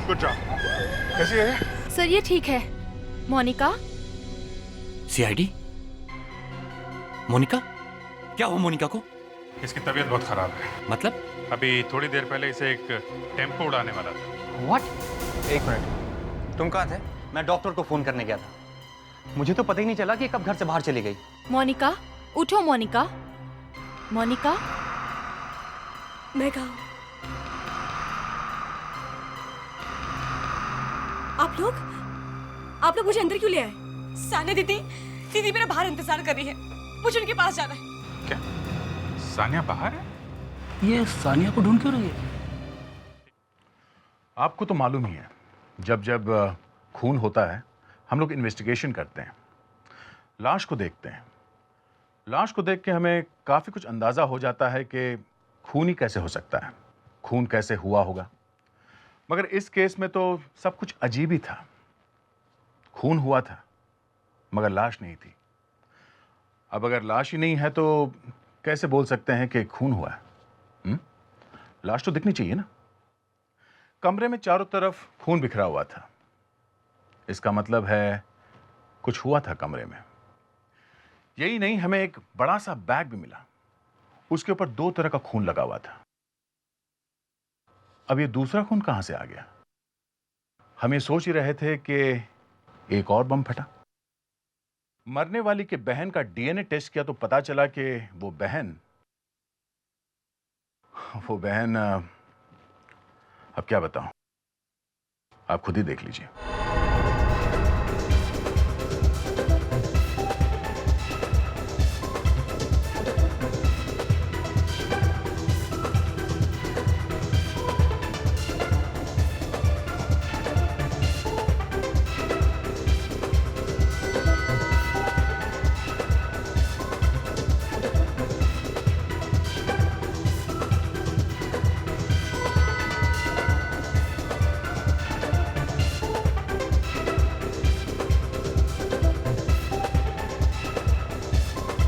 Good job. कैसी है? Sir ये ठीक है। मोनिका? सीआईडी? मोनिका? क्या हुआ मोनिका को? इसकी तबीयत बहुत खराब है। मतलब? अभी थोड़ी देर पहले इसे एक टेम्पो उड़ाने वाला था। व्हाट? एक मिनट, तुम कहाँ थे? मैं डॉक्टर को फोन करने गया था। मुझे तो पता ही नहीं चला कि कब घर से बाहर चली गई। मोनिका, उठो मोनिका। मोनिका? मैं कहा आप लोग मुझे अंदर क्यों ले आए? सानिया दीदी मेरा बाहर इंतजार कर रही है, मुझे उनके पास जाना है। क्या सानिया बाहर है? ये सानिया को ढूंढ क्यों रही है? आपको तो मालूम ही है, जब जब खून होता है हम लोग इन्वेस्टिगेशन करते हैं, लाश को देखते हैं। लाश को देख के हमें काफी कुछ अंदाजा हो जाता है कि खून ही कैसे हो सकता है, खून कैसे हुआ होगा। मगर इस केस में तो सब कुछ अजीब ही था। खून हुआ था मगर लाश नहीं थी। अब अगर लाश ही नहीं है तो कैसे बोल सकते हैं कि खून हुआ है? लाश तो दिखनी चाहिए ना। कमरे में चारों तरफ खून बिखरा हुआ था, इसका मतलब है कुछ हुआ था कमरे में। यही नहीं, हमें एक बड़ा सा बैग भी मिला, उसके ऊपर 2 तरह का खून लगा हुआ था। अब ये दूसरा खून कहां से आ गया? हम ये सोच ही रहे थे कि एक और बम फटा। मरने वाली के बहन का डीएनए टेस्ट किया तो पता चला कि वो बहन अब क्या बताऊं, आप खुद ही देख लीजिए।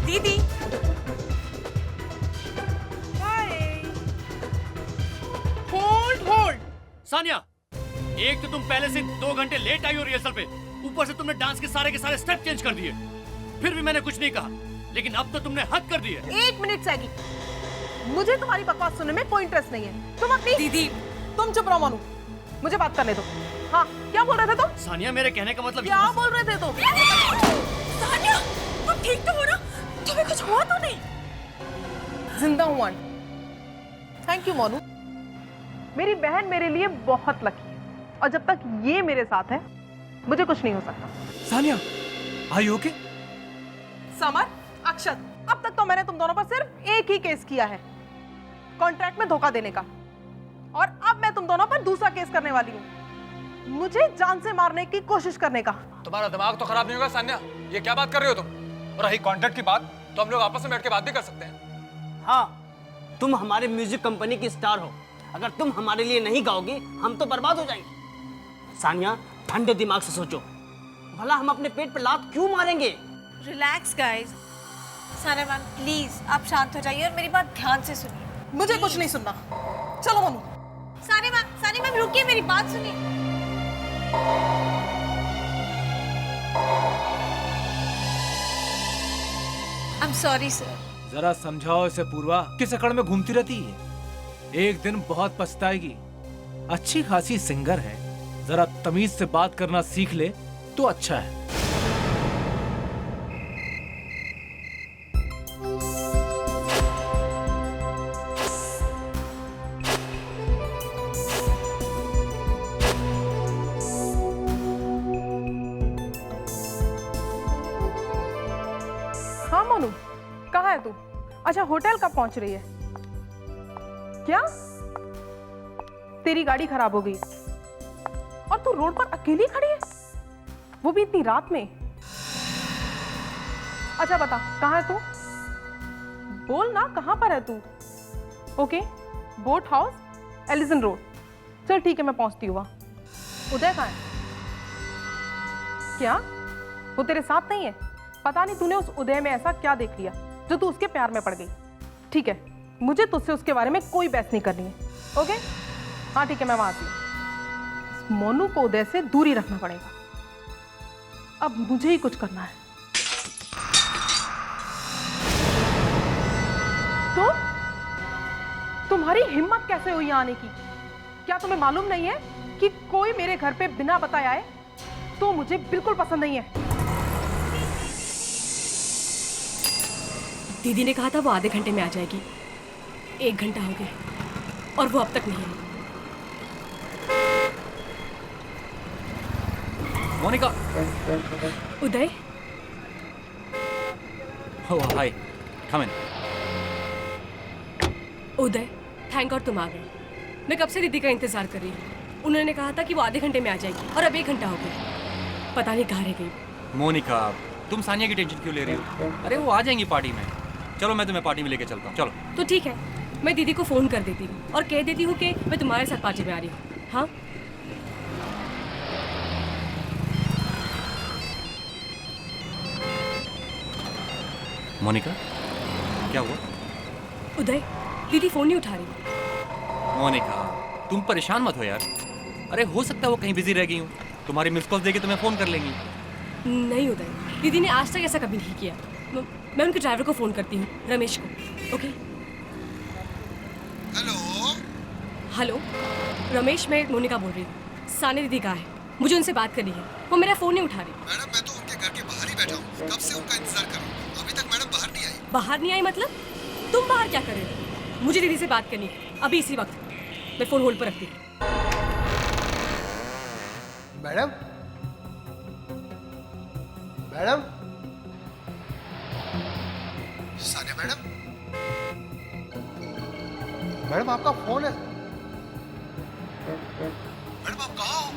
दीदी होल्ड। सानिया, एक तो तुम पहले से 2 घंटे लेट आई हो रिहर्सल पे, ऊपर से तुमने डांस के सारे स्टेप चेंज कर दिए। फिर भी मैंने कुछ नहीं कहा, लेकिन अब तो तुमने हद कर दी है। 1 मिनट सैगी, मुझे तुम्हारी बकवास सुनने में कोई इंटरेस्ट नहीं है। तुम अपनी दीदी तुम चुप रहो मानू, मुझे बात करने दो। हाँ, क्या बोल रहे थे तुम? सानिया, मेरे कहने का मतलब क्या बोल रहे थे तुम? सानिया, तुम ठीक तो हो ना? तुम्हें कुछ हुआ तो नहीं? जिंदा हूं। थैंक यू मोनू, मेरी बहन मेरे लिए बहुत लकी है और जब तक ये मेरे साथ है मुझे कुछ नहीं हो सकता। Sania, are you okay? Samar, Akshat, अब तक तो मैंने तुम दोनों पर सिर्फ एक ही केस किया है, कॉन्ट्रैक्ट में धोखा देने का, और अब मैं तुम दोनों पर दूसरा केस करने वाली हूँ, मुझे जान से मारने की कोशिश करने का। तुम्हारा दिमाग तो खराब नहीं होगा सान्या? ये क्या बात कर रहे हो तुम? और रही कॉन्ट्रैक्ट की बात, तो हम लोग आपस में बैठ के बात भी कर सकते हैं। हाँ, तुम हमारे म्यूजिक कंपनी की स्टार हो, अगर तुम हमारे लिए नहीं गाओगी हम तो बर्बाद हो जाएंगे। सानिया, ठंडे दिमाग से सोचो, भला हम अपने पेट पे लात क्यों मारेंगे? Relax guys. Sania ma'am please आप शांत हो जाइए और मेरी बात ध्यान से सुनिए। मुझे कुछ नहीं सुनना, चलो मोनू। सानिया मैम रुकिए, मेरी बात सुनिए। I am sorry sir. जरा समझाओ इसे पूर्वा, किस अकड़ में घूमती रहती है? एक दिन बहुत पछताएगी। अच्छी खासी सिंगर है, जरा तमीज से बात करना सीख ले तो अच्छा है। हाँ मोनू, कहाँ है तू? अच्छा, होटल कब पहुंच रही है? क्या तेरी गाड़ी खराब हो गई और तू रोड पर अकेली खड़ी है, वो भी इतनी रात में? अच्छा बता, कहाँ है तू? बोल ना, कहाँ पर है तू? Okay, boat house, Allison road. चल ठीक है, मैं पहुंचती हूँ वहाँ। उदय कहाँ है? क्या वो तेरे साथ नहीं है? पता नहीं तूने उस उदय में ऐसा क्या देख लिया जो तू उसके प्यार में पड़ गई। ठीक है, मुझे तुझसे उसके बारे में कोई बहस नहीं करनी है। ओके, हाँ ठीक है, मैं वहां आती हूँ। इस मोनू को उदय से दूरी रखना पड़ेगा। अब मुझे ही कुछ करना है। तो तुम्हारी हिम्मत कैसे हुई यहाँ आने की? क्या तुम्हें मालूम नहीं है कि कोई मेरे घर पे बिना बताए आए तो मुझे बिल्कुल पसंद नहीं है। दीदी ने कहा था वो आधे घंटे में आ जाएगी। 1 घंटा हो गया और वो अब तक नहीं आई। मोनिका। उदय। ओह हाय, कम इन। उदय, थैंक गॉड तुम आ गए। मैं कब से दीदी का इंतजार कर रही हूँ। उन्होंने कहा था कि वो आधे घंटे में आ जाएगी और अब 1 घंटा हो गया। पता नहीं कहाँ रह गई। मोनिका, तुम सानिया की टेंशन क्यों ले रही हो? अरे वो आ जाएंगी पार्टी में। चलो मैं तुम्हें पार्टी में लेके चलता हूँ, चलो। तो ठीक है, मैं दीदी को फोन कर देती हूँ और कह देती हूँ कि मैं तुम्हारे साथ पार्टी में आ रही हूँ। हाँ मोनिका, क्या हुआ? उदय, दीदी फोन नहीं उठा रही। मोनिका, तुम परेशान मत हो यार। अरे हो सकता है वो कहीं बिजी रह गई हूँ। तुम्हारी मिस कॉल देके तुम्हें फोन कर लेंगी। नहीं उदय, दीदी ने आज तक ऐसा कभी नहीं किया। मैं उनके ड्राइवर को फोन करती हूँ, रमेश को। ओके। हेलो रमेश, मैं मोनिका बोल रही हूँ। सानी दीदी कहाँ है? मुझे उनसे बात करनी है। वो मेरा फोन नहीं उठा रही। मैडम मैं तो उनके घर के बाहर ही बैठा हूँ, कब से उनका इंतजार कर रहा हूँ। अभी तक मैडम बाहर नहीं आई। बाहर नहीं आई मतलब? तुम बाहर क्या कर रहे हो? मुझे दीदी से बात करनी है अभी इसी वक्त। मैं फोन होल्ड पर रखती हूँ। Madam, madam, Sania madam, madam आपका फोन है। मैडम आप कहाँ हो?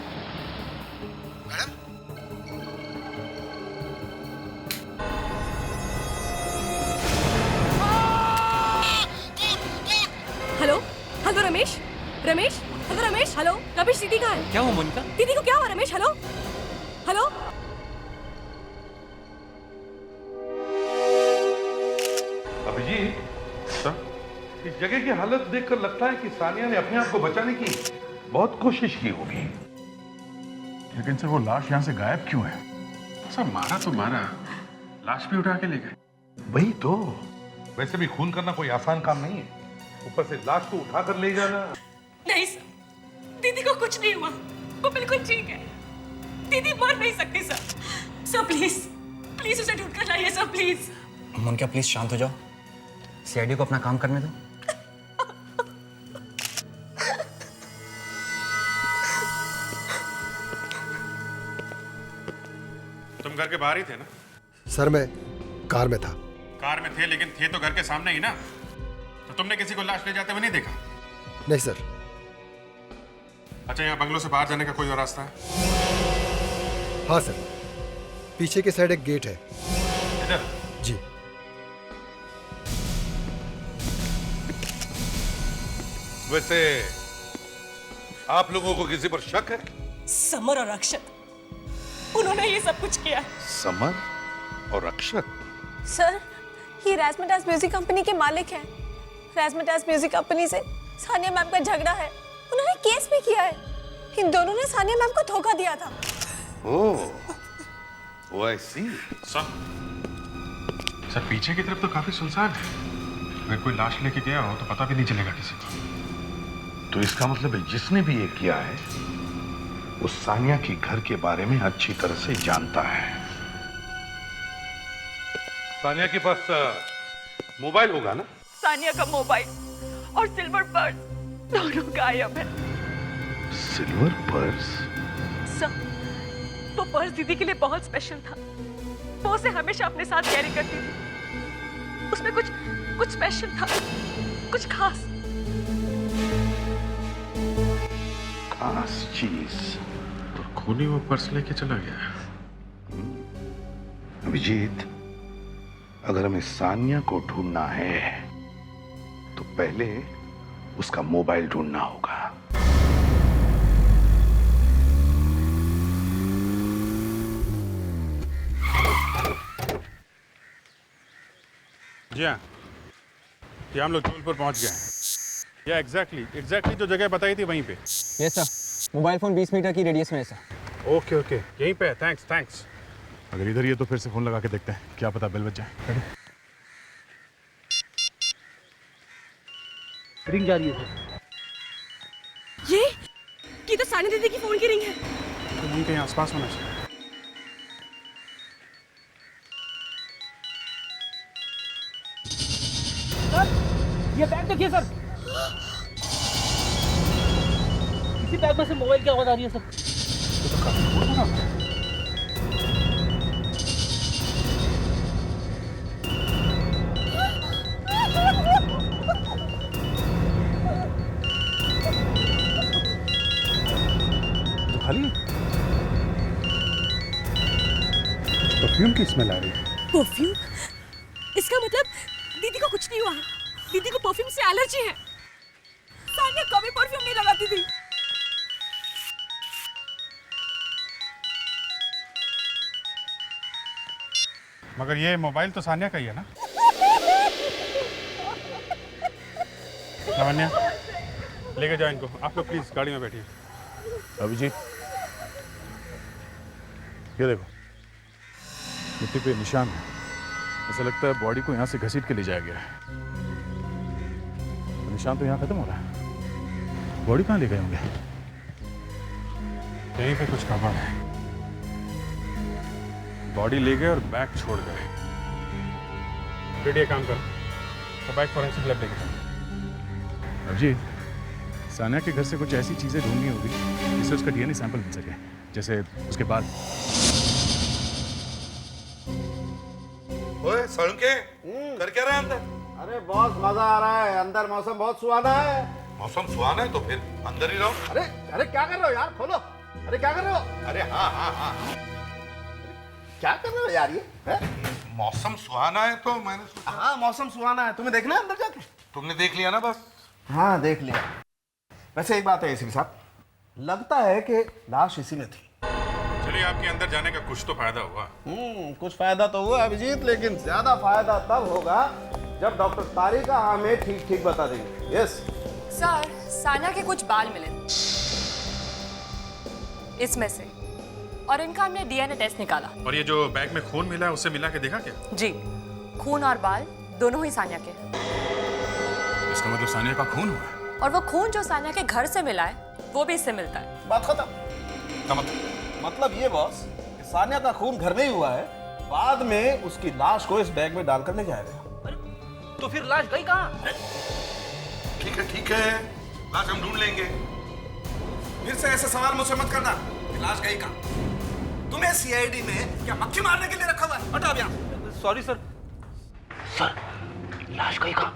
Madam, hello hello Ramesh, Ramesh, hello Ramesh, hello Ramesh, दीदी कहाँ है? क्या हुआ मोनिका? दीदी को क्या हुआ Ramesh? Hello hello. Abhijit sir, इस जगह की हालत देखकर लगता है कि सानिया ने अपने आप को बचाने की बहुत कोशिश की होगी। लेकिन सर वो लाश यहाँ से गायब क्यों है? सर मारा तो मारा, लाश भी उठा के ले गए। वही तो। वैसे भी खून करना कोई आसान काम नहीं है, ऊपर से लाश को उठा कर ले जाना। नहीं सर, दीदी को कुछ नहीं हुआ। वो बिल्कुल ठीक है। दीदी मर नहीं सकती सर। सर प्लीज, प्लीज उसे ढूंढ कर लाइए सर, प्लीज। मोनिका प्लीज शांत हो जाओ। सीआईडी को अपना काम करने दो। तुम घर के बाहर ही थे ना? सर मैं कार में था। कार में थे, लेकिन थे तो घर के सामने ही ना। तो तुमने किसी को लाश ले जाते हुए नहीं देखा? नहीं सर। अच्छा, यहाँ बंगलों से बाहर जाने का कोई और रास्ता है? हाँ सर, पीछे के साइड एक गेट है। इधर? जी। वैसे आप लोगों को किसी पर शक है? समर और अक्षत, उन्होंने ये सब कुछ किया। समर और अक्षत? सर, ये राजमटास म्यूजिक कंपनी के मालिक हैं। राजमटास म्यूजिक कंपनी से सानिया मैम का झगड़ा है। उन्होंने केस भी किया है। इन दोनों ने सानिया मैम को धोखा दिया था। ओह, आई सी। सर पीछे की तरफ तो काफी सुनसान है। अगर कोई लाश लेके गया हो तो पता भी नहीं चलेगा किसी को। तो इसका मतलब है जिसने भी ये किया है वो सानिया के घर के बारे में अच्छी तरह से जानता है। सानिया के पास मोबाइल होगा ना? सानिया का मोबाइल और सिल्वर पर्स दोनों गायब है। Silver purse? सर, वो पर्स दीदी के लिए बहुत स्पेशल था। वो उसे हमेशा अपने साथ कैरी करती थी। उसमें कुछ स्पेशल था, कुछ खास चीज। और खूनी वो पर्स लेके चला गया। अभिजीत, अगर हमें सानिया को ढूंढना है तो पहले उसका मोबाइल ढूंढना होगा। जी हाँ, ये हम लोग जबलपुर पहुंच गए हैं। या एग्जैक्टली जो जगह बताई थी वहीं पे। Yes sir, mobile phone 20 meter की रेडियस में है सर। ओके यहीं पे है। थैंक्स। अगर इधर ही है तो फिर से फोन लगा के देखते हैं, क्या पता बेल बज जाए। रिंग जा रही है सर। ये तो सानी दीदी की फोन की रिंग है। तो वहीं कहीं आसपास होना चाहिए। ये बैग देखिए सर, इसी बैग में से मोबाइल की आवाज आ रही है सर। तो खाली परफ्यूम की स्मेल आ रही है। परफ्यूम? इसका मतलब दीदी को कुछ नहीं हुआ। दीदी को परफ्यूम से एलर्जी है। सानिया कभी परफ्यूम नहीं लगाती थी। मगर ये मोबाइल तो सानिया का ही है ना? लावण्या, लेके जाओ इनको। आप लोग प्लीज गाड़ी में बैठिए। अभिजीत, ये देखो, मिट्टी पे निशान है। ऐसा लगता है बॉडी को यहाँ से घसीट के ले जाया गया है। निशान तो यहाँ खत्म हो रहा है। बॉडी कहाँ ले गए होंगे? यहीं पे कुछ खबर है। बॉडी ले गए और बैग छोड़ गए। रेडी काम कर, तो बैग फॉरेंसिक लैब लेके चलो। अभिजीत, सानिया के घर से कुछ ऐसी चीजें ढूंढनी होगी जिससे उसका डीएनए सैंपल मिल सके, जैसे उसके बाद। ओए सड़के कर क्या रहे हैं अंदर? अरे बहुत मजा आ रहा है अंदर, मौसम बहुत सुहाना है। मौसम सुहाना है तो फिर अंदर ही रहो। अरे क्या कर रहे हो यार, खोलो। अरे क्या कर रहे हो? अरे हाँ, क्या कर रहे हो यार ये है? मौसम सुहाना है तो मैंने सोचा। हाँ मौसम सुहाना है, तुम्हें देखना है अंदर जाके? तुमने देख लिया ना बस? हाँ देख लिया। वैसे एक बात है एसीपी साहब, लगता है कि लाश इसी में थी। चलिए, आपके अंदर जाने का कुछ तो फायदा हुआ। कुछ फायदा तो हुआ अभिजीत, लेकिन ज्यादा फायदा तब होगा जब डॉक्टर तारिका हमें ठीक बता देंगे। यस सर, सानिया के कुछ बाल मिले इसमें से, और इनका हमने डीएनए टेस्ट निकाला। और ये जो बैग में खून मिला है उससे मिला के देखा क्या? जी, खून और बाल दोनों ही सानिया के। इसका मतलब सानिया का खून हुआ है। और वो खून जो सानिया के घर से मिला है वो भी इससे मिलता है। बात खत्म। मतलब ये बॉस कि सानिया का खून घर में ही हुआ है, बाद में उसकी लाश को इस बैग में डालकर ले जाया गया। तो फिर लाश गई कहाँ? ठीक है, लाश हम ढूंढ लेंगे। फिर से ऐसे सवाल मुझसे मत करना कि लाश गई कहाँ। तुम्हें सीआईडी में क्या मक्खी मारने के लिए रखा हुआ है? हटाओ यहाँ। Sorry sir. सर, लाश गई कहाँ?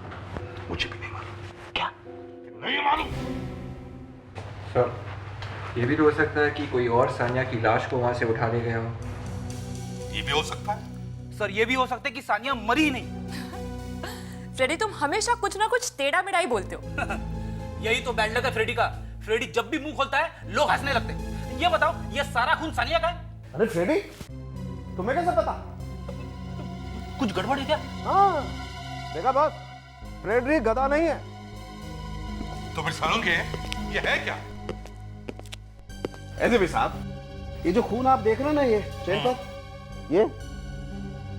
मुझे भी नहीं मालूम। क्या नहीं मालूम? सर, ये भी तो हो सकता है कि कोई और सानिया की लाश को वहां से उठा ले गया हो। ये भी हो सकता है। सर, ये भी हो सकता है कि सानिया मरी ही नहीं। फ्रेडी, तुम हमेशा कुछ ना कुछ टेढ़ा मेढ़ा ही बोलते हो। यही तो बैड लक है फ्रेडी का। फ्रेडी जब भी मुंह खोलता है लोग हंसने लगते हैं। ये बताओ, ये सारा खून सानिया का है? अरे फ्रेडी, तुम्हें कैसे पता? कुछ गड़बड़ है क्या? हाँ, देखा बॉस, फ्रेडरिक गधा नहीं है। तो फिर सालूंगे ये है क्या? ऐसे भी साहब, ये जो खून आप देख रहे हैं ना, ये चेन पर,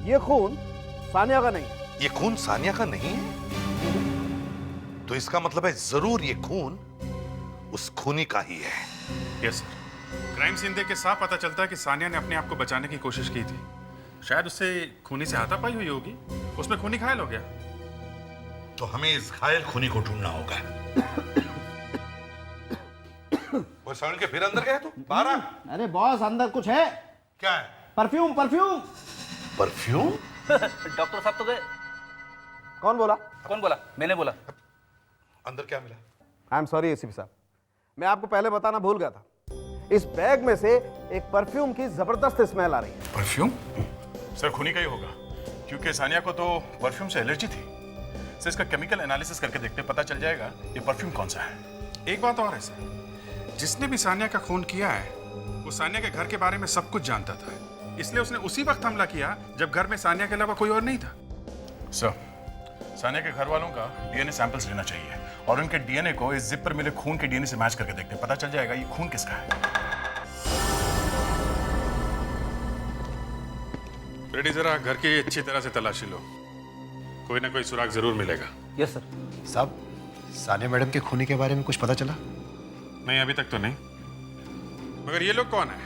ये खून सानिया का नहीं है। ये खून सानिया का नहीं है? तो इसका मतलब है जरूर ये खून उस खूनी का ही है। यस सर, क्राइम सीन देख के साफ पता चलता है कि सानिया ने अपने आप को बचाने की कोशिश की थी। शायद उससे खूनी से हाथापाई हुई होगी, उसमें खूनी घायल हो गया। तो हमें इस घायल खूनी को ढूंढना होगा। और साउंड के फिर अंदर गया तू? बाहर आ। अरे बॉस, अंदर कुछ है। क्या है? परफ्यूम। परफ्यूम? डॉक्टर साहब तो गए। कौन बोला? मैंने बोला। अंदर क्या मिला? आई एम सॉरी एसीपी साहब, मैं आपको पहले बताना भूल गया था। इस बैग में से एक परफ्यूम की जबरदस्त स्मेल आ रही है। परफ्यूम? सर, खूनी का ही होगा, क्योंकि सानिया को तो परफ्यूम से एलर्जी थी। सर, इसका केमिकल एनालिसिस करके देखते, पता चल जाएगा ये परफ्यूम कौन सा है। एक बात और है सर, जिसने भी सानिया का खून किया है वो सानिया के घर के बारे में सब कुछ जानता था, इसलिए उसने उसी वक्त हमला किया जब घर में सानिया के अलावा कोई और नहीं था। सर, सानिया के घर वालों का डीएनए सैंपल्स लेना चाहिए और उनके डीएनए को इस जिप पर मिले खून के डीएनए से मैच करके देखते हैं, पता चल जाएगा ये खून किसका है। रेडी, जरा घर की अच्छी तरह से तलाशी लो, कोई ना कोई सुराग जरूर मिलेगा। Yes sir. साहब, सानिया मैडम के खूनी के बारे में कुछ पता चला? नहीं, अभी तक तो नहीं। मगर ये लोग कौन है?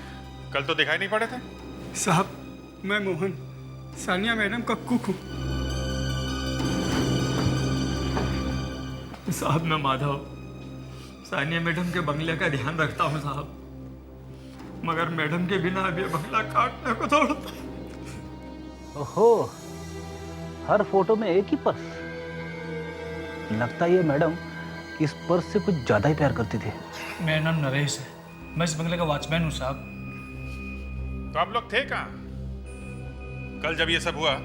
कल तो दिखाई नहीं पड़े थे। साहब, मैं मोहन, सानिया मैडम का कुक हूँ। साहब, मैं माधव, सानिया मैडम के बंगले का ध्यान रखता हूँ साहब, मगर मैडम के बिना अब ये बंगला काटने को दौड़ता। ओहो, हर फोटो में एक ही पर्स। लगता है ये मैडम इस पर्स से कुछ ज्यादा ही प्यार करती थी। मेरा नाम नरेश है, मैं इस बंगले का वॉचमैन हूँ साहब। तो आप लोग थे कहाँ कल जब ये सब हुआ?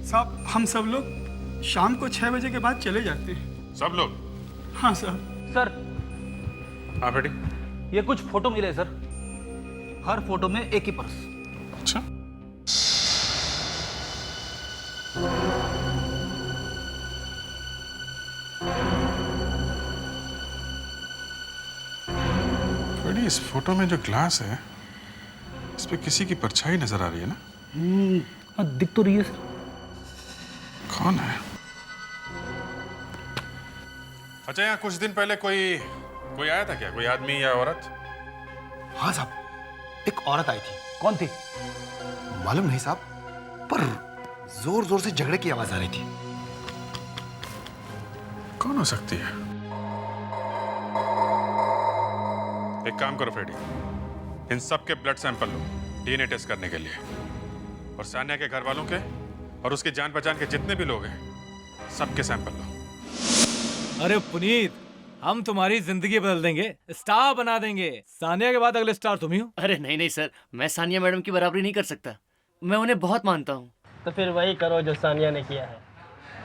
साहब, हम सब लोग शाम को 6 बजे के बाद चले जाते हैं। सब लोग? हाँ साहब। सर, हाँ बेटी, ये कुछ फोटो मिले सर, हर फोटो में एक ही पर्स। अच्छा, बड़ी इस फोटो में जो ग्लास है इस पे किसी की परछाई नजर आ रही है ना? दिख तो रही है सर। कौन है? अच्छा, यहाँ कुछ दिन पहले कोई आया था क्या? कोई आदमी या औरत? हाँ साहब, एक औरत आई थी। कौन थी? मालूम नहीं साहब, पर जोर जोर से झगड़े की आवाज आ रही थी। कौन हो सकती है? एक काम करो फ्रेडी, इन सब के ब्लड सैंपल लो डीएनए टेस्ट करने के लिए, और सानिया के घर वालों के और उसके जान पहचान के जितने भी लोग हैं सबके सैंपल लो। अरे पुनीत, हम तुम्हारी जिंदगी बदल देंगे, स्टार बना देंगे। सानिया के बाद अगले स्टार तुम ही हो। अरे नहीं नहीं सर, मैं सानिया मैडम की बराबरी नहीं कर सकता, मैं उन्हें बहुत मानता हूँ। तो फिर वही करो जो सानिया ने किया है।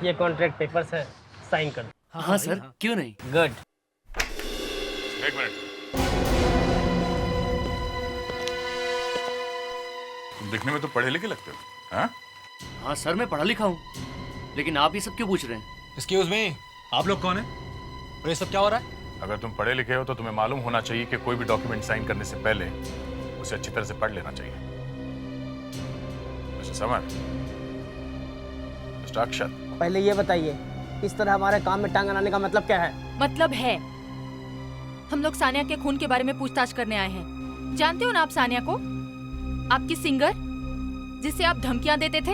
ये कॉन्ट्रैक्ट पेपर्स है, साइन कर दो। हाँ सर, क्यों नहीं? गुड। एक मिनट, तुम दिखने में तो पढ़े लिखे लगते हो। हाँ? हाँ सर, मैं पढ़ा लिखा हूँ, लेकिन आप ये सब क्यों पूछ रहे हैं? एक्सक्यूज मी, आप लोग कौन हैं और ये सब क्या हो रहा है? अगर तुम पढ़े लिखे हो तो तुम्हें मालूम होना चाहिए कि कोई भी डॉक्यूमेंट साइन करने से पहले उसे अच्छी तरह से पढ़ लेना चाहिए। मिस्टर समर, मिस्टर अक्षत, पहले ये बताइए, इस तरह हमारे काम में टांग अड़ाने का मतलब क्या है? मतलब है, हम लोग सानिया के खून के बारे में पूछताछ करने आए हैं। जानते हो ना आप सानिया को, आपकी सिंगर जिसे आप धमकियां देते थे?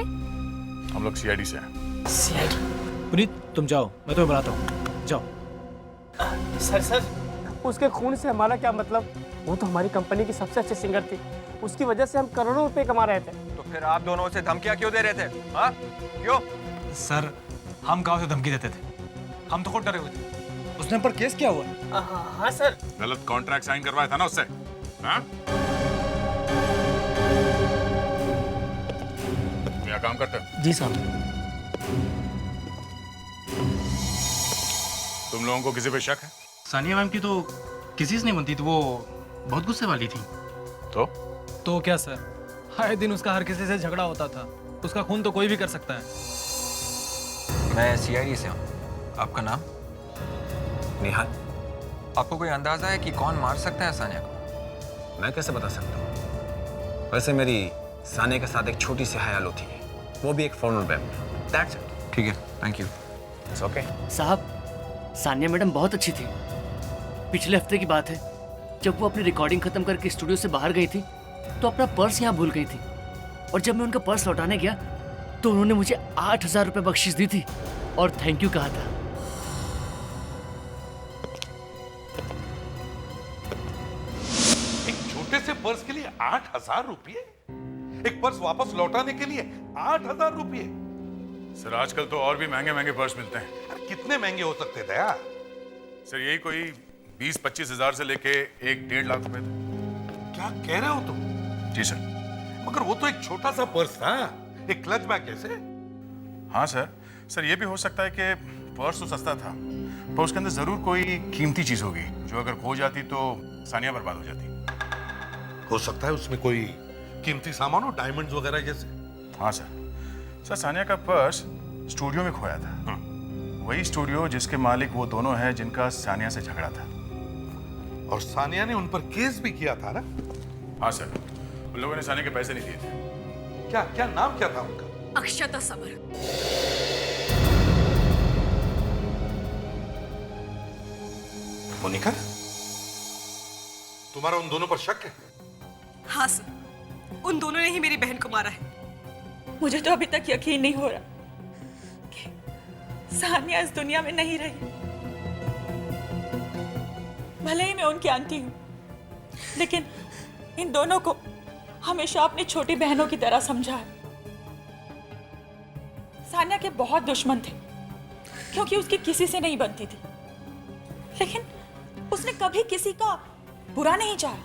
हम लोग सीआईडी से हैं। सीआईडी? पुनीत, तुम जाओ, मैं तुम्हें बनाता हूँ, जाओ। सर, उसके खून से हमारा क्या मतलब? वो तो हमारी कंपनी की सबसे अच्छी सिंगर थी, उसकी वजह से हम करोड़ों रुपए कमा रहे थे। तो फिर आप दोनों से धमकियां क्यों दे रहे थे? हाँ, क्यों? सर, हम गांव से धमकी देते थे, हम तो खुद डरे हुए थे। उसने हम पर केस किया हुआ? हाँ सर। गलत कॉन्ट्रैक्ट साइन करवाया था ना उससे? हाँ? तुम यहाँ काम करते हो? जी साहब। तुम लोगों को किसी पे शक है? सानिया मैम की तो किसी से नहीं बनती थी, वो बहुत गुस्से वाली थी। तो क्या सर, हर दिन उसका हर किसी से झगड़ा होता था, उसका खून तो कोई भी कर सकता है। मैं सीआईडी से हूँ। आपका नाम? निहाल। आपको कोई अंदाजा है कि कौन मार सकता है सानिया को? मैं कैसे बता सकता हूँ? वैसे मेरी सानिया के साथ एक छोटी सी हयालो थी, वो भी एक फॉर्मल बैग में। That's it. ठीक है, थैंक यू। It's okay. साहब, सानिया मैडम बहुत अच्छी थी। पिछले हफ्ते की बात है, जब वो अपनी रिकॉर्डिंग खत्म करके स्टूडियो से बाहर गई थी तो अपना पर्स यहाँ भूल गई थी, और जब मैं उनका पर्स लौटाने गया तो उन्होंने मुझे 8,000 रुपये बख्शीश दी थी और थैंक यू कहा था। एक छोटे से पर्स के लिए 8,000 रुपये? एक पर्स वापस लौटाने के लिए 8,000 रुपये? सर, आजकल तो और भी महंगे महंगे पर्स मिलते हैं। अरे कितने महंगे हो सकते थे यार? सर, यही कोई 20-25 हजार से लेके 1-1.5 लाख रुपए थे। क्या कह रहे हो तुम? जी सर। मगर वो तो एक छोटा सा पर्स था, एक क्लच बैग कैसे? हाँ सर, ये भी हो सकता है कि पर्स तो सस्ता था, पर उसके अंदर जरूर कोई कीमती चीज होगी जो अगर खो जाती तो सानिया बर्बाद हो जाती। हो सकता है उसमें कोई कीमती सामान हो, डायमंड्स वगैरह जैसे। हाँ सर, सानिया का पर्स स्टूडियो में खोया था। वही स्टूडियो जिसके मालिक वो दोनों हैं जिनका सानिया से झगड़ा था। और सानिया ने उन पर केस भी किया था ना? हाँ सर, उन लोगों ने सानिया के पैसे नहीं दिए थे। क्या क्या नाम क्या था उनका? अक्षता समर। मोनिका, तुम्हारा उन दोनों पर शक है? हाँ सर, उन दोनों ने ही मेरी बहन को मारा है। मुझे तो अभी तक यकीन नहीं हो रहा कि सानिया इस दुनिया में नहीं रही। भले ही मैं उनकी आंटी हूं, लेकिन इन दोनों को हमेशा अपनी छोटी बहनों की तरह समझा है। सानिया के बहुत दुश्मन थे क्योंकि उसकी किसी से नहीं बनती थी, लेकिन उसने कभी किसी का बुरा नहीं चाहा,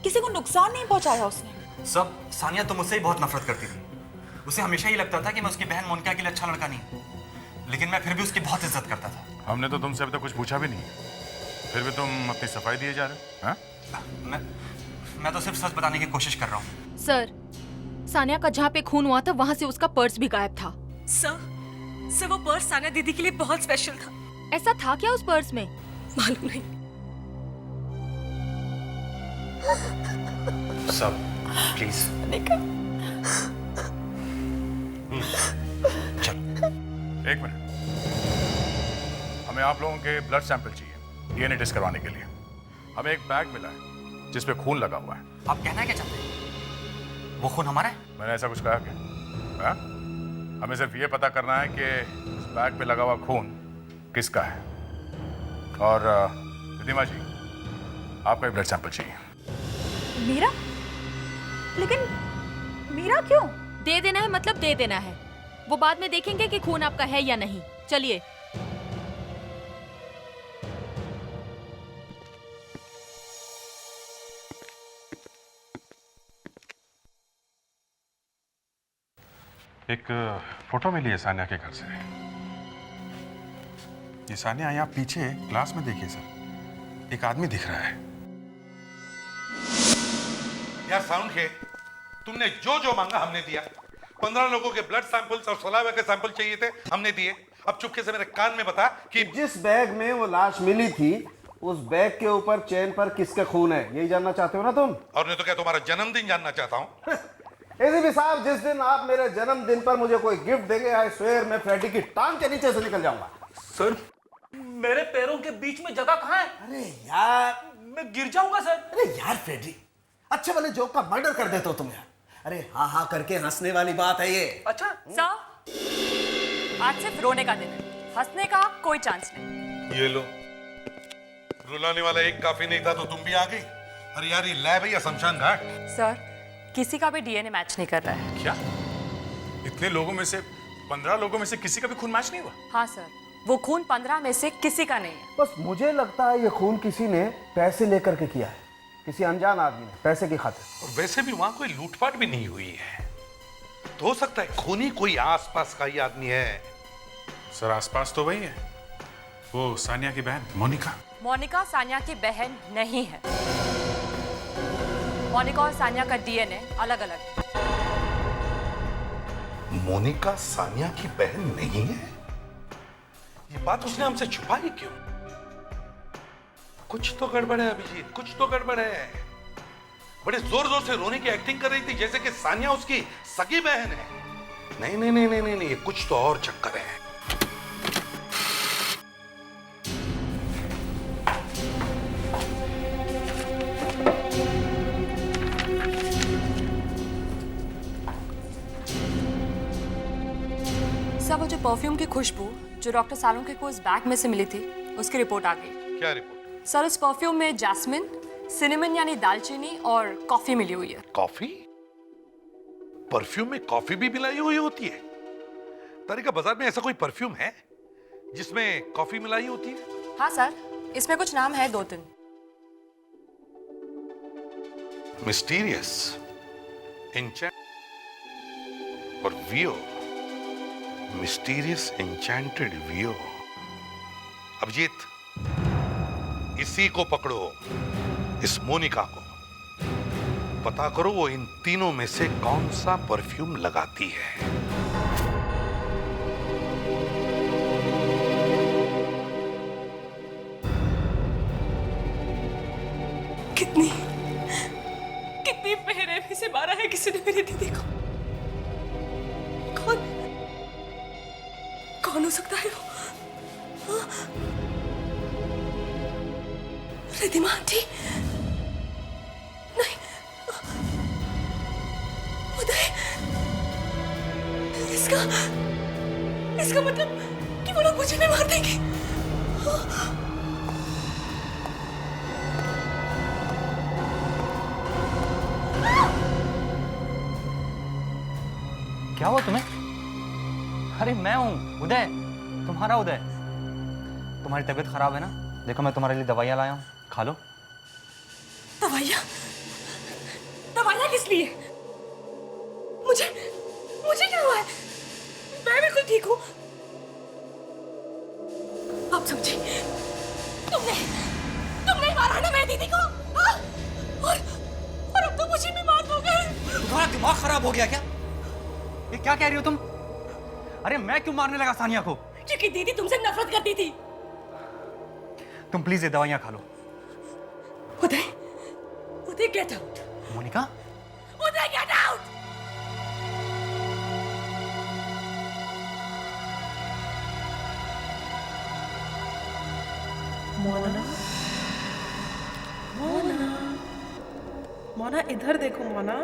किसी को नुकसान नहीं पहुंचाया उसने। सब सानिया तो मुझसे ही बहुत नफरत करती थी। उसे हमेशा ही लगता था कि मैं उसकी बहन मोनिका के लिए अच्छा लड़का नहीं हूं, लेकिन मैं फिर भी उसकी बहुत इज्जत करता था। हमने तो तुमसे अभी तक कुछ पूछा भी नहीं, फिर भी तुम अपनी सफाई दिए जा रहे हो। हाँ? मैं तो सिर्फ सच बताने की कोशिश कर रहा हूँ। सर, सानिया का जहाँ पे खून हुआ था वहाँ से उसका पर्स भी गायब था। सर वो पर्स सानिया दीदी के लिए बहुत स्पेशल था। ऐसा था क्या उस पर्स में? मालूम नहीं। सब प्लीज एक मिनट, हमें आप लोगों के ब्लड सैंपल चाहिए डीएनए टेस्ट करवाने के लिए। हमें एक बैग मिला है जिसपे खून लगा हुआ है। आप कहना क्या चाहते हैं? वो खून हमारा है? मैंने ऐसा कुछ कहा क्या? हाँ? हमें सिर्फ ये पता करना है कि उस बैग पे लगा हुआ खून किसका है। और रिधिमा जी, आपका ब्लड सैंपल चाहिए। मेरा? लेकिन मेरा क्यों? दे देना है मतलब दे देना है। वो बाद में देखेंगे कि खून आपका है या नहीं। चलिए। एक फोटो मिली है सानिया के घर से। ये सानिया यहाँ पीछे क्लास में देखिए सर, एक आदमी दिख रहा है। यार साउंड के, तुमने जो जो मांगा हमने दिया। 15 लोगों के ब्लड सैंपल्स और सलाइवा के सैंपल चाहिए थे, हमने दिए। अब चुपके से मेरे कान में बता कि जिस बैग में वो लाश मिली थी, उस बैग के ऊपर चेन पर किसका खून है, यही जानना चाहते हो ना तुम? और नहीं तो क्या तुम्हारा जन्मदिन जानना चाहता हूँ? एसीपी साहब, जिस दिन आप मेरे जन्मदिन पर मुझे कोई गिफ्ट देंगे, आई स्वेयर मैं फ्रेडी की टांग के नीचे से निकल जाऊंगा। सर, मेरे पैरों के बीच में जगह कहाँ है? अरे यार, मैं गिर जाऊंगा सर। अरे यार फ्रेडी, अच्छे वाले जोक का मर्डर कर देते हो तुम यार। अरे हाँ हाँ करके हंसने वाली बात है ये। अच्छा सर, आज सिर्फ रोने का दिन है, हंसने का कोई चांस नहीं। ये लो, रुलाने वाला एक काफी नहीं था तो तुम भी आ गई। अरे यार, ये लैब है या शमशान घाट? सर, किसी का भी डीएनए मैच नहीं कर रहा है। क्या? इतने लोगों में से 15 लोगों में से किसी का भी खून मैच नहीं हुआ? हाँ सर, वो खून 15 में से किसी का नहीं है। बस मुझे लगता है ये खून किसी ने पैसे लेकर के किया है, किसी अनजान आदमी ने, पैसे की खातिर। और वैसे भी वहां कोई लूटपाट भी नहीं हुई है, तो हो सकता है खूनी कोई आसपास का ही आदमी है। सर आसपास तो वही है, वो सानिया की बहन मोनिका। मोनिका सानिया की बहन नहीं है। मोनिका और सानिया का डीएनए अलग अलग है। मोनिका सानिया की बहन नहीं है? ये बात उसने हमसे छुपाई क्यों? कुछ तो गड़बड़ है अभिजीत, कुछ तो गड़बड़ है। बड़े जोर जोर से रोने की एक्टिंग कर रही थी जैसे कि सानिया उसकी सगी बहन है। नहीं नहीं नहीं नहीं नहीं, कुछ तो और चक्कर है। सब वो जो परफ्यूम की खुशबू जो डॉक्टर सालोंके को उस बैग में से मिली थी, उसकी रिपोर्ट आ गई। क्या रिपोर्ट? सर, उस परफ्यूम में जैस्मिन, सिनेमन यानी दालचीनी और कॉफी मिली हुई है। कॉफी? परफ्यूम में कॉफी भी मिलाई हुई होती है? तारिका, बाजार में ऐसा कोई परफ्यूम है जिसमें कॉफी मिलाई होती है? हाँ सर, इसमें कुछ नाम है 2-3। मिस्टीरियस, एन्चेंट और वियो। मिस्टीरियस एन्चेंटेड वियो। अभिजीत, इसी को पकड़ो, इस मोनिका को। पता करो वो इन तीनों में से कौन सा परफ्यूम लगाती है। कितनी कितनी बेरहमी से मारा है किसी ने मेरी दीदी को। कौन कौन हो सकता है वो? रिधिमा आंटी? नहीं, उदय। इसका मतलब कि वो लोग मुझे भी मार देंगे। क्या हुआ तुम्हें? अरे मैं हूँ उदय, तुम्हारा उदय। तुम्हारी तबीयत खराब है ना? देखो मैं तुम्हारे लिए दवाइयाँ लाया हूँ, खा लो। दवाइयाँ? दवाइयाँ किस लिए? मुझे मुझे क्या हुआ है? मैं बिल्कुल ठीक हूँ। आप समझी? तुमने मारा ना मेरी दीदी को? हाँ? और अब तो मुझे भी मार दोगे। तुम्हारा दिमाग खराब हो गया क्या? ये क्या कह रही हो तुम? अरे मैं क्यों मारने लगा सानिया को? क्योंकि दीदी तुमसे नफरत करती थी। तुम प्लीज ये दवाइयाँ खा लो। उदय गेट आउट। मोनिका? उदय गेट आउट। मोना, मोना, मोना इधर देखो मोना।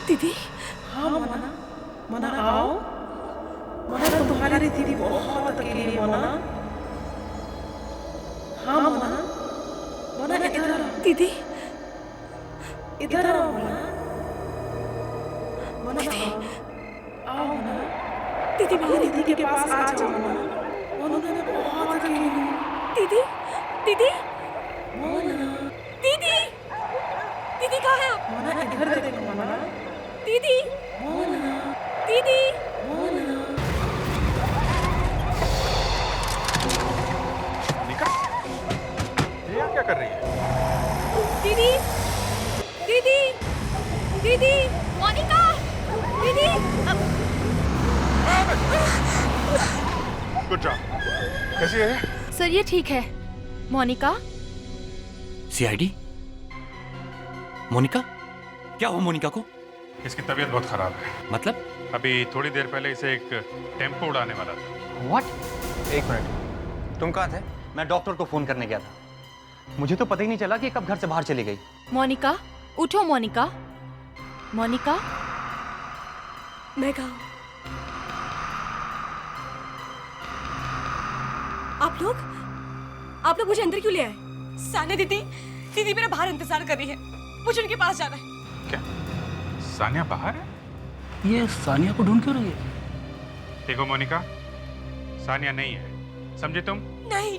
दीदी? हाँ मोना, मोना आओ। मोना तुम्हारी दीदी बहुत अकेली है मोना। हाँ मोना, मोना इधर आओ। दीदी? इधर आओ मोना। मोना आओ मोना। दीदी मेरी दीदी के पास आ जाओ मोना। मोना मैं बहुत अकेली हूँ। दीदी? दीदी? मोना। दीदी? दीदी कहाँ है आप? मोना इधर देखो मोना। दीदी? मोना। दीदी? मोना। निका, ये क्या कर रही है? दीदी? दीदी? दीदी? मोनिका? दीदी? Good job. कैसी है? सर ये ठीक है। मोनिका? सीआईडी? मोनिका? क्या हुआ मोनिका को? इसकी तबीयत बहुत खराब है। मतलब? अभी थोड़ी देर पहले इसे एक टेम्पो उड़ाने वाला था। व्हाट? एक मिनट, तुम कहाँ थे? मैं डॉक्टर को फोन करने गया था। मुझे तो पता ही नहीं चला कि कब घर से बाहर चली गई। मोनिका, उठो मोनिका। मोनिका? मैं कहाँ हूँ? आप लोग मुझे अंदर क्यों ले आए? सानिया दीदी मेरा बाहर इंतजार कर रही है। मुझे उनके पास जाना है। क्या सानिया बाहर है? ये सानिया को ढूंढ क्यों रही है? देखो मोनिका, सानिया नहीं है, समझे तुम? नहीं,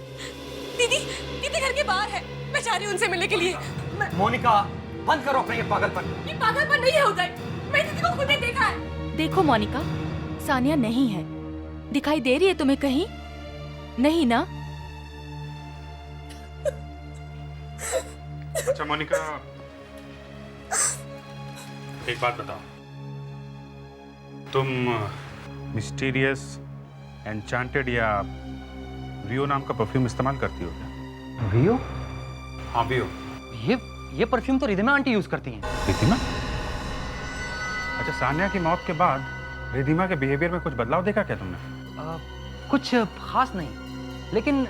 दीदी घर के बाहर है। मैं जा रही हूँ उनसे मिलने के लिए। मोनिका, बंद करो अपना ये पागलपन। ये पागलपन नहीं है उदय, मैं दीदी को खुद ने देखा है। देखो मोनिका, सानिया नहीं है। दिखाई दे रही है तुम्हें कहीं? नहीं ना? अच्छा मोनिका, एक बात बताओ, तुम मिस्टीरियस, एन्चांटेड या वियो नाम का परफ्यूम इस्तेमाल करती हो क्या? वियो? हाँ वियो। ये परफ्यूम तो रिधिमा आंटी यूज करती हैं। रिधिमा? अच्छा, सानिया की मौत के बाद रिधिमा के बिहेवियर में कुछ बदलाव देखा क्या तुमने? कुछ खास नहीं, लेकिन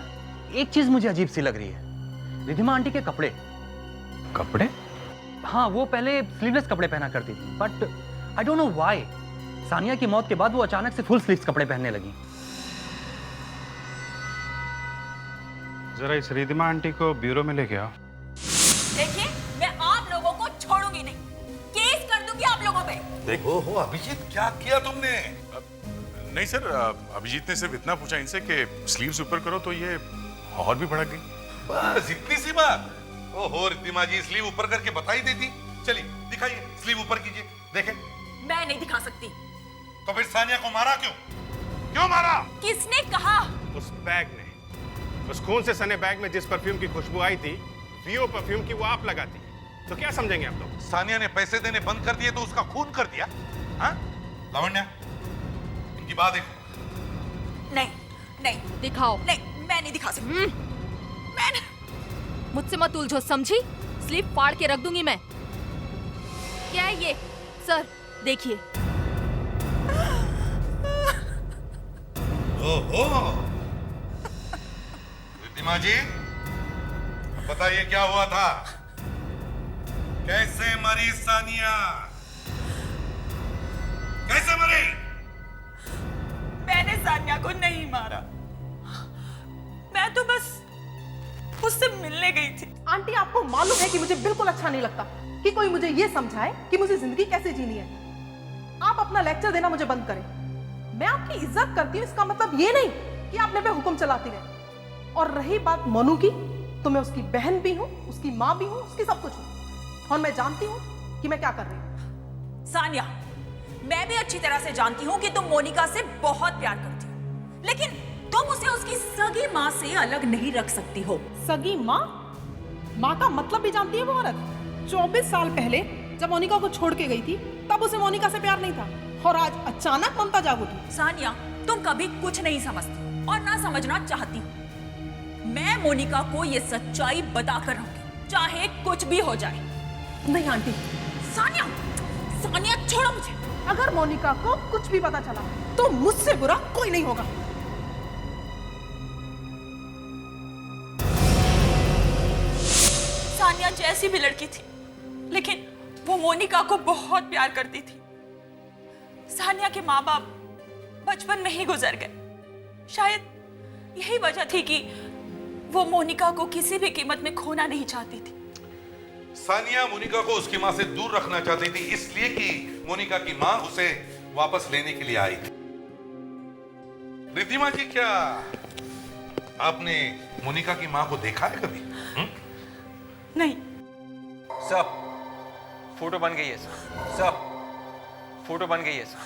एक चीज मुझे अजीब सी लग रही है। रिधिमा आंटी के कपड़े। कपड़े? हाँ, वो पहले स्लीवलेस कपड़े पहना करती थी, but I don't know why Sania की मौत के बाद वो अचानक से फुल स्लीव्स कपड़े पहनने लगी। जरा इस रिधिमा आंटी को ब्यूरो में लेके आओ। देखिए, मैं आप लोगों को छोड़ूंगी नहीं। केस कर दूंगी आप लोगों पे। देखो हो अभिजीत, क्या किया तुमने? नहीं सर, अभिजीत ने सिर्फ इतना पूछा इनसे कि स्लीव्स ऊपर करो तो ये और भी भड़क गई। बस इतनी सी बात? ओहो रिद्धिमा जी, स्लीव ऊपर करके बता ही देती। चलिए दिखाइए, स्लीव ऊपर कीजिए, देखें। मैं नहीं दिखा सकती। तो फिर सानिया को मारा क्यों? क्यों मारा? किसने कहा? उस बैग में, उस खून से सने बैग में जिस परफ्यूम की खुशबू आई थी, वियो परफ्यूम की, वो आप लगाती है। तो क्या समझेंगे आप लोग? सानिया ने पैसे देने बंद कर दिए तो उसका खून कर दिया? हाँ? लावण्या, इनकी बात देखो। नहीं, दिखाओ। नहीं, मैं नहीं दिखा सकती। मुझसे मत उलझो, समझी? स्लीप फाड़ के रख दूंगी मैं। क्या है ये? सर देखिए। ओहो, रिद्धिमा जी, बताइए क्या हुआ था? कैसे मरी सानिया? कैसे मरी? मैंने सानिया को नहीं मारा, मैं तो बस उससे मिलने गई थी। आंटी, आपको मालूम है कि मुझे बिल्कुल अच्छा नहीं लगता कि कोई मुझे ये समझाए कि मुझे जिंदगी कैसे जीनी है। आप अपना लेक्चर देना मुझे बंद करें। मैं आपकी इज्जत करती हूँ, इसका मतलब ये नहीं कि आप मेरे पे हुक्म चलाती रहे। और रही बात मोनू की, तो मैं उसकी बहन भी हूँ, उसकी माँ भी हूँ, उसकी सब कुछ हूँ। और मैं जानती हूँ कि मैं क्या कर रही हूँ। सानिया, मैं भी अच्छी तरह से जानती हूँ कि तुम मोनिका से बहुत प्यार करती हो, लेकिन तुम उसे उसकी सगी माँ से अलग नहीं रख सकती हो। सगी माँ? माँ का मतलब भी जानती है वो औरत? 24 साल पहले जब मोनिका को छोड़ के गई थी, तब उसे मोनिका से प्यार नहीं था, और आज अचानक ममता जाग उठी। सानिया, तुम कभी कुछ नहीं समझती और ना समझना चाहती हो। मैं मोनिका को ये सच्चाई बताकर रहूंगी, चाहे कुछ भी हो जाए। नहीं आंटी। सानिया, सानिया छोड़ो मुझे। अगर मोनिका को कुछ भी पता चला तो मुझसे बुरा कोई नहीं होगा। सानिया जैसी भी लड़की थी, लेकिन वो मोनिका को बहुत प्यार करती थी। सानिया के माँ बाप बचपन में ही गुजर गए। शायद यही वजह थी कि वो मोनिका को किसी भी कीमत में खोना नहीं चाहती थी। सानिया मोनिका को उसकी माँ से दूर रखना चाहती थी, इसलिए कि मोनिका की माँ उसे वापस लेने के लिए आई थी। रिद्धिमा जी, क्या आपने मोनिका की माँ को देखा है कभी? नहीं। सर, फोटो बन गई है सर। सर, फोटो बन गई है सर।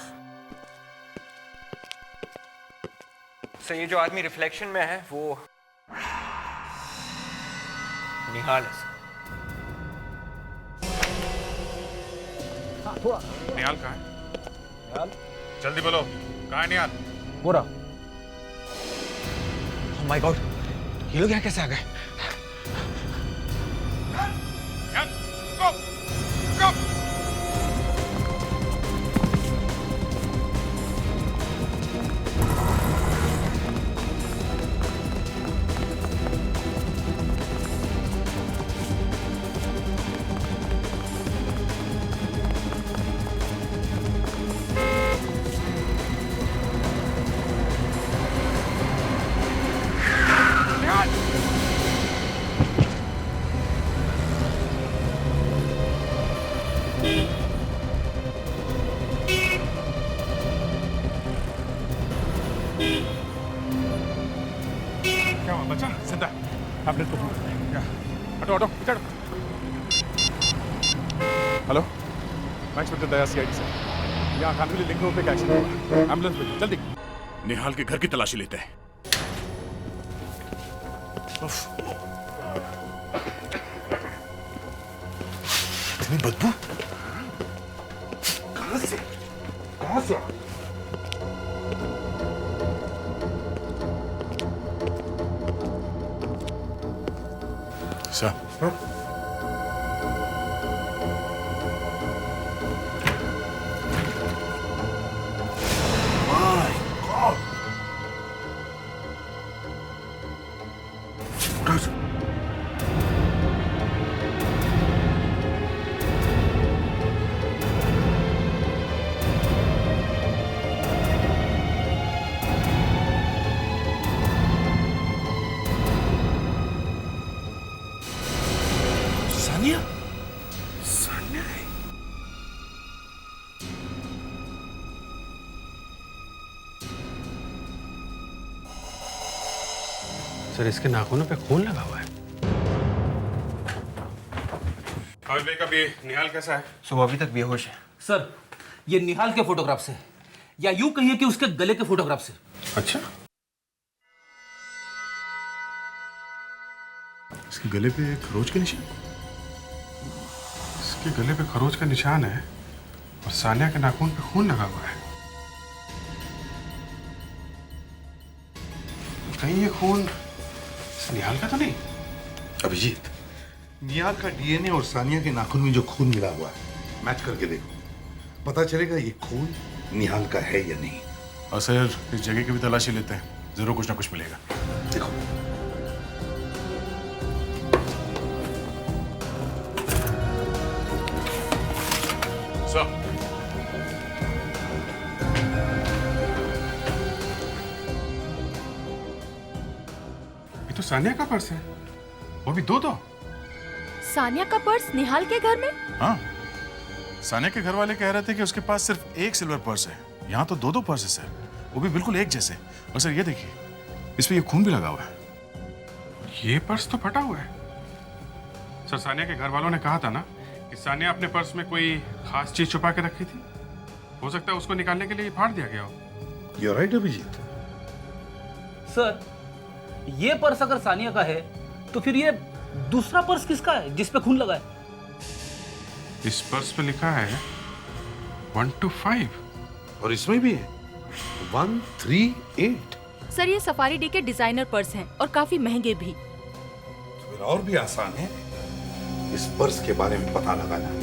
सर, ये जो आदमी रिफ्लेक्शन में है वो निहाल है सर। निहाल कहाँ है? निहाल? जल्दी बोलो, कहाँ है निहाल? पूरा। Oh my God, ये लोग यहाँ कैसे आ गए? क्या हुआ बच्चा? जिंदा? एम्बुलेंस को फोन करते हैं। क्या? हटो हटो, पीछे हटो। हेलो, मैं इंस्पेक्टर दया सीआईडी से। यहाँ कानपुरी लिंक रोड पे एक एक्सीडेंट हुआ। एम्बुलेंस भेजो जल्दी। निहाल के घर की तलाशी लेते हैं। इतनी बदबू कहाँ से? कहाँ से? सर, सानिया? सानिया है। सर, इसके नाखूनों पे खून लगा हुआ है। भाई कभी निहाल कैसा है? सुबह अभी तक बेहोश है। सर, ये निहाल के फोटोग्राफ से, या यूं कहिए कि उसके गले के फोटोग्राफ से। अच्छा, इसके गले पे खरोच के निशान? इसके गले पे खरोच का निशान है और सानिया के नाखून पे खून लगा हुआ है। कहीं ये खून निहाल का तो नहीं? अभिजीत, निहाल का डीएनए और सानिया के नाखून में जो खून मिला हुआ है मैच करके देखो, पता चलेगा ये खून निहाल का है या नहीं। और सर इस जगह की भी तलाशी लेते हैं, जरूर कुछ ना कुछ मिलेगा। देखो सर, ये तो सानिया का पर्स है, वो भी दो। सानिया का पर्स निहाल के घर में? हाँ, सानिया के घर वाले कह रहे थे कि उसके पास सिर्फ एक सिल्वर पर्स है, यहाँ तो दो पर्स है सर, वो भी बिल्कुल एक जैसे। और सर ये देखिए, इस पे ये खून भी लगा हुआ है। ये पर्स तो फटा हुआ है। सर सानिया के घर वालों ने कहा था ना कि सानिया अपने पर्स में कोई खास चीज छुपा के रखी थी, हो सकता है उसको निकालने के लिए फाड़ दिया गया हो। You're right, Abhijit. सर, ये पर्स अगर सानिया का है तो फिर ये दूसरा पर्स किसका है जिस पे खून लगा है? इस पर्स पे लिखा है 125 और इसमें भी है 138। सर ये सफारी डी के डिजाइनर पर्स हैं और काफी महंगे भी। फिर और भी आसान है इस पर्स के बारे में पता लगाना।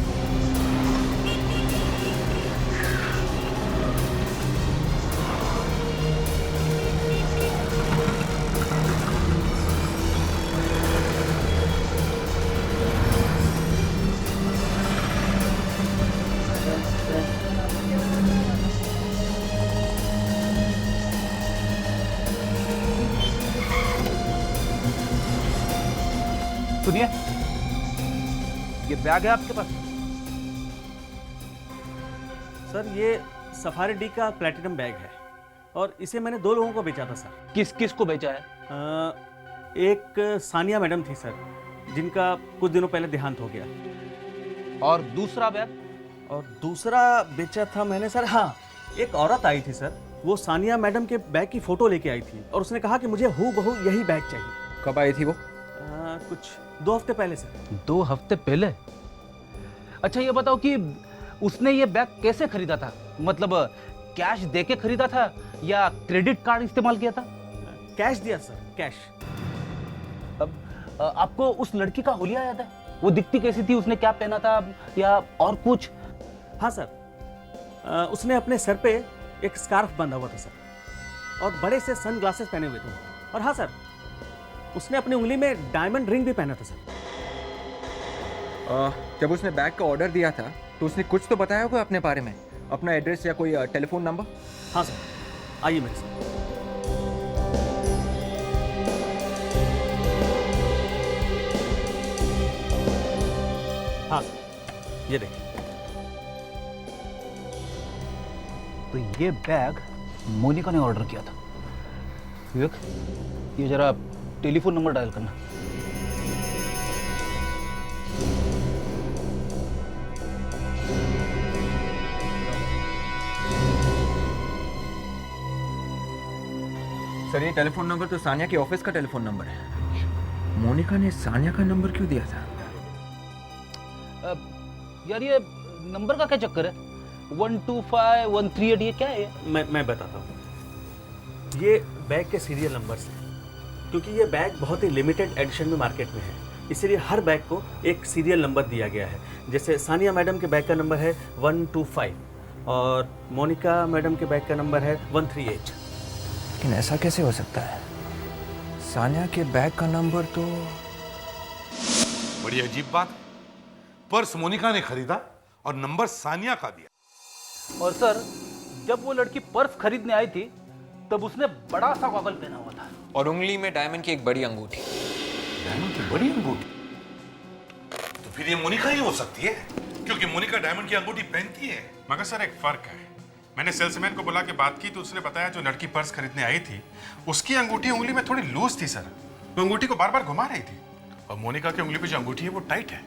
सुनिए, ये बैग है आपके पास? सर ये सफारी डी का प्लेटिनम बैग है और इसे मैंने 2 लोगों को बेचा था सर। किस किस को बेचा है? एक सानिया मैडम थी सर, जिनका कुछ दिनों पहले देहांत हो गया। और दूसरा बैग? और दूसरा बेचा था मैंने सर, हाँ, एक औरत आई थी सर, वो सानिया मैडम के बैग की फोटो लेके आई थी और उसने कहा कि मुझे हूबहू यही बैग चाहिए। कब आई थी वो? कुछ 2 हफ्ते पहले सर। 2 हफ्ते पहले? अच्छा ये बताओ कि उसने ये बैग कैसे खरीदा था? मतलब कैश देके खरीदा था या क्रेडिट कार्ड इस्तेमाल किया था? कैश दिया सर, कैश। अब आपको उस लड़की का हुलिया याद है? वो दिखती कैसी थी, उसने क्या पहना था या और कुछ? हाँ सर, उसने अपने सर पे एक स्कार्फ बांधा हुआ था सर और बड़े से सन ग्लासेस पहने हुए थे। और हाँ सर, उसने अपनी उंगली में डायमंड रिंग भी पहना था सर। जब उसने बैग का ऑर्डर दिया था तो उसने कुछ तो बताया होगा अपने बारे में, अपना एड्रेस या कोई टेलीफोन नंबर? हाँ सर, आइए मेरे साथ। हाँ सर, ये देखिए। तो ये बैग मोनिका ने ऑर्डर किया था। विवेक, ये जरा टेलीफोन नंबर डायल करना। सर ये टेलीफोन नंबर तो सानिया के ऑफिस का टेलीफोन नंबर है। मोनिका ने सानिया का नंबर क्यों दिया था? यार ये नंबर का क्या चक्कर है? 125 138 ये क्या है? मैं बताता हूँ। ये बैग के सीरियल नंबर्स हैं, क्योंकि ये बैग बहुत ही लिमिटेड एडिशन में मार्केट में है, इसीलिए हर बैग को एक सीरियल नंबर दिया गया है। जैसे सानिया मैडम के बैग का नंबर है 125 और मोनिका मैडम के बैग का नंबर है 138। लेकिन ऐसा कैसे हो सकता है? सानिया के बैग का नंबर तो... बड़ी अजीब बात, पर्स मोनिका ने खरीदा और नंबर सानिया का दिया। और सर, जब वो लड़की पर्स खरीदने आई थी तब उसने बड़ा सा गॉगल पहना हुआ था और उंगली में डायमंड की एक बड़ी अंगूठी। डायमंड की बड़ी अंगूठी? तो फिर ये मोनिका ही हो सकती है, क्योंकि मोनिका डायमंड की अंगूठी पहनती है। मगर सर एक फर्क है, मैंने सेल्समैन को बुला के बात की तो उसने बताया जो लड़की पर्स खरीदने आई थी उसकी अंगूठी उंगली में थोड़ी लूज थी सर, वो अंगूठी को बार बार घुमा रही थी। और मोनिका की उंगली पे जो अंगूठी है वो टाइट है,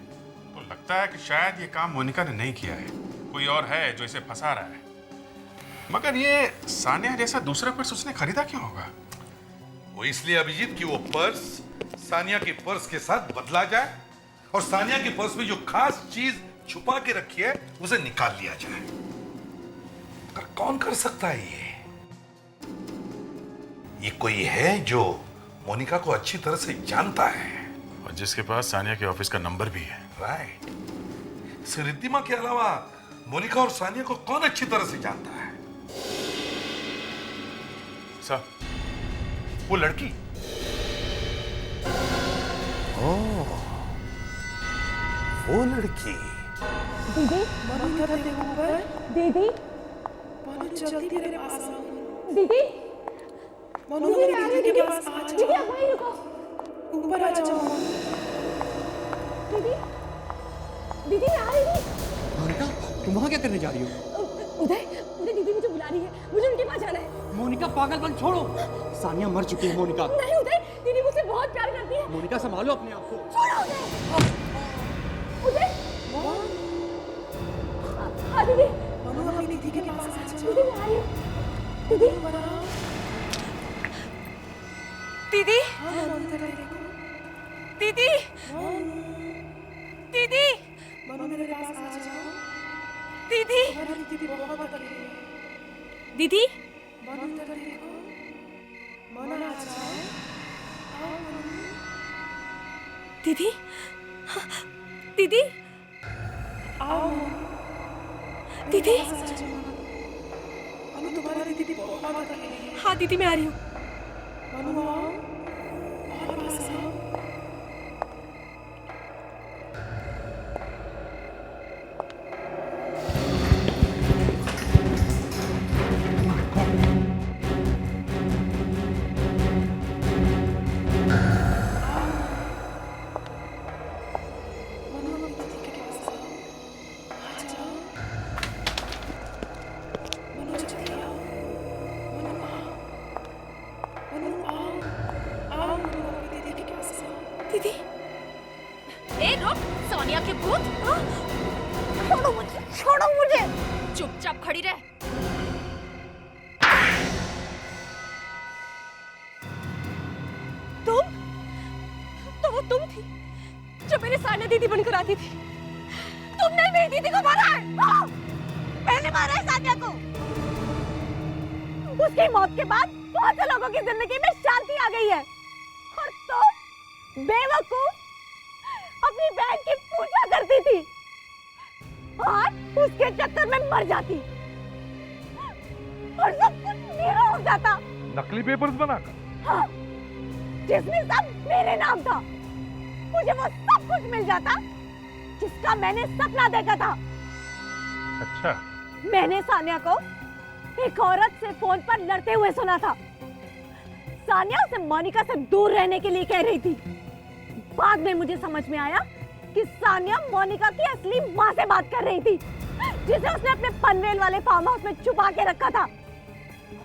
तो लगता है कि शायद ये काम मोनिका ने नहीं किया है, कोई और है जो इसे फंसा रहा है। मगर ये सानिया जैसा दूसरा पर्स उसने खरीदा क्यों होगा? वो इसलिए अभिजीत कि वो पर्स सानिया के पर्स के साथ बदला जाए और सानिया के पर्स में जो खास चीज छुपा के रखी है उसे निकाल लिया जाए। पर कौन कर सकता है ये कोई है जो मोनिका को अच्छी तरह से जानता है। और जिसके पास सानिया के ऑफिस का नंबर भी है। राइट। इस रिद्धिमा के अलावा मोनिका और सानिया को कौन अच्छी तरह से जानता है? सर, वो लड़की। ओह, वो लड़की। दीदी दीदी जल्दी मेरे पास आओ। दीदी मनु दीदी के पास आ जाओ। दीदी आप वहीं रुको। ऊपर आ जाओ। दीदी दीदी मैं आ रही हूँ। मोनिका, तुम वहाँ क्या करने जा रही हो? उदय उदय दीदी मुझे बुला रही है, मुझे उनके पास जाना है। मोनिका पागलपन छोड़ो, सानिया मर चुकी है। मोनिका नहीं उदय, दीदी मुझसे बहुत प्यार करती है। मोनिका संभालो अपने आप को। छोड़ो उदय। उदय हाँ दीदी। मनु अपनी दीदी के पास आ जाओ। दीदी मैं आ रही हूँ। दीदी दीदी दीदी दीदी मनु मेरे पास आ जाओ। दीदी हमारी दीदी बहुत अकेली है। दीदी मनु इधर देखो। मनु आ जाओ। आओ मनु। दीदी दीदी आओ दीदी। मनु तुम्हारी दीदी बहुत अकेली है। हाँ दीदी मैं आ रही हूँ। मनु आओ और पास आओ। दीदी ए रुक, सोनिया के भूत। छोड़ो मुझे। चुपचाप खड़ी रह। तुम तो वो तुम थी जो मेरी सानिया दीदी बनकर आती थी। तुमने मेरी दीदी को मारा है। मैंने मारा है सानिया को। उसकी मौत के बाद बहुत से लोगों की जिंदगी में शांति आ गई है और तुम बेवकूफ अपनी बहन की पूजा करती थी और उसके चक्कर में मर जाती और सब कुछ मेरा हो जाता। नकली पेपर्स बनाकर। हाँ, जिसमें सब मेरे नाम था। मुझे वो सब कुछ मिल जाता जिसका मैंने सपना देखा था। अच्छा, मैंने सानिया को एक औरत से फोन पर लड़ते हुए सुना था। सानिया उसे मोनिका से दूर रहने के लिए कह रही थी। बाद में मुझे समझ में आया कि सानिया मोनिका की असली माँ से बात कर रही थी, जिसे उसने अपने पनवेल वाले फार्म हाउस में छुपा के रखा था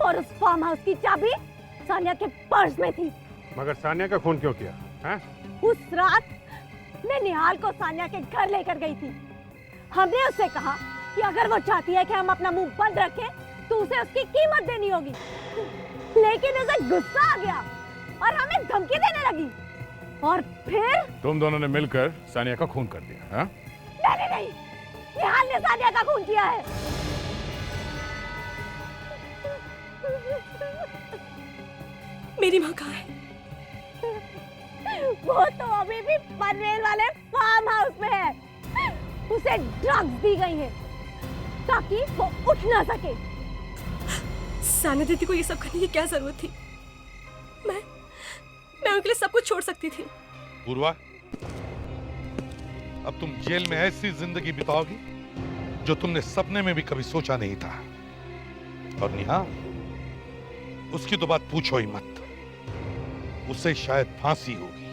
और उस फार्म हाउस की चाबी सानिया के पर्स में थी। मगर सानिया का खून क्यों किया? हैं? उस रात मैं निहाल को सानिया के घर लेकर गई थी। हमने उससे कहा कि अगर वो चाहती है कि हम अपना मुंह बंद रखें तो उसे उसकी कीमत देनी होगी, लेकिन उसे गुस्सा आ गया और हमें धमकी देने लगी और फिर तुम दोनों ने मिलकर सानिया का खून कर दिया। हाँ? मैंने नहीं, निहाल ने सानिया का खून किया है। मेरी माँ कहाँ है? वो तो अभी भी पनवेल वाले फार्म हाउस में है। उसे ड्रग्स दी गई है ताकि वो उठ ना सके। सानिया दीदी को ये सब करने की क्या जरूरत थी? मैं उनके लिए सब कुछ छोड़ सकती थी। पूर्वा, अब तुम जेल में ऐसी जिंदगी बिताओगी जो तुमने सपने में भी कभी सोचा नहीं था। और निहाल, उसकी तो बात पूछो ही मत। उसे शायद फांसी होगी।